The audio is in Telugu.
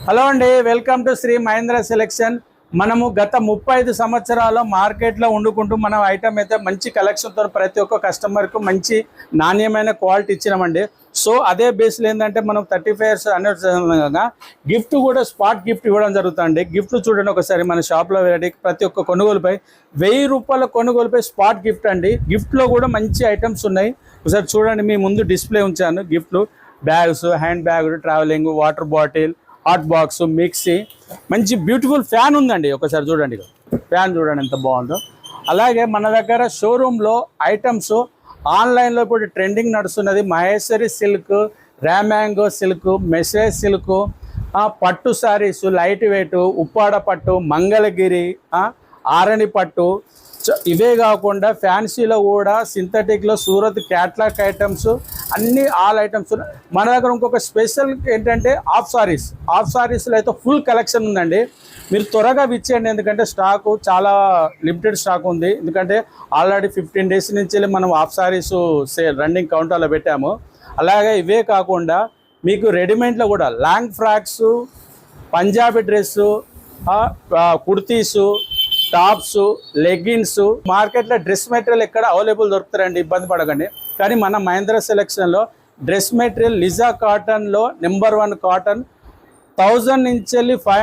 హలో అండి, welcome to Shri Mahendra selection. మనము గత 35 సంవత్సరాల మార్కెట్లో వండుకుంటూ మనం ఐటమ్ అయితే మంచి కలెక్షన్తో ప్రతి ఒక్క కస్టమర్కు మంచి నాణ్యమైన క్వాలిటీ ఇచ్చినామండి. సో అదే బేస్లో ఏంటంటే మనం 35 years అనే గిఫ్ట్ కూడా స్పాట్ గిఫ్ట్ ఇవ్వడం జరుగుతుంది. గిఫ్ట్ చూడండి ఒకసారి మన షాప్లో వెరైటీ ప్రతి ఒక్క కొనుగోలుపై 1000 రూపాయల కొనుగోలుపై స్పాట్ గిఫ్ట్ అండి. గిఫ్ట్లో కూడా మంచి ఐటమ్స్ ఉన్నాయి. ఒకసారి చూడండి, మీ ముందు డిస్ప్లే ఉంచాను. గిఫ్ట్లు bags, hand bag, travelling, water bottle, hot box, mixie, మంచి బ్యూటిఫుల్ ఫ్యాన్ ఉందండి. ఒకసారి చూడండి, ఫ్యాన్ చూడండి ఎంత బాగుందో. అలాగే మన దగ్గర షోరూంలో ఐటమ్స్ ఆన్లైన్లో ఇప్పుడు ట్రెండింగ్ నడుస్తున్నది. Maheshwari silk, raw mango silk, message silk, పట్టు శారీస్, లైట్ వెయిట్, ఉప్పాడ పట్టు, మంగళగిరి, ఆరణి పట్టు, ఇవే కాకుండా ఫ్యాన్సీలో కూడా సింథటిక్లో సూరత్ క్యాట్లాగ్ ఐటమ్స్ అన్నీ ఆల్ ఐటమ్స్. మన దగ్గర ఇంకొక స్పెషల్ ఏంటంటే హాఫ్ సారీస్లో అయితే ఫుల్ కలెక్షన్ ఉందండి. మీరు త్వరగా విచ్చేయండి, ఎందుకంటే స్టాకు చాలా లిమిటెడ్ స్టాక్ ఉంది. ఎందుకంటే ఆల్రెడీ 15 days నుంచి మనం హాఫ్ సారీస్ రన్నింగ్ కౌంటర్లో పెట్టాము. అలాగే ఇవే కాకుండా మీకు రెడీమేడ్లో కూడా long frocks, Punjabi dress, kurtis, tops, leggings, మార్కెట్లో డ్రెస్ మెటీరియల్ ఎక్కడ అవైలబుల్ దొరుకుతారండి, ఇబ్బంది పడకండి. కానీ మన మహేంద్ర సెలెక్షన్లో డ్రెస్ మెటీరియల్ లిజా కాటన్లో నెంబర్ 1 కాటన్ 1000 నుంచి 500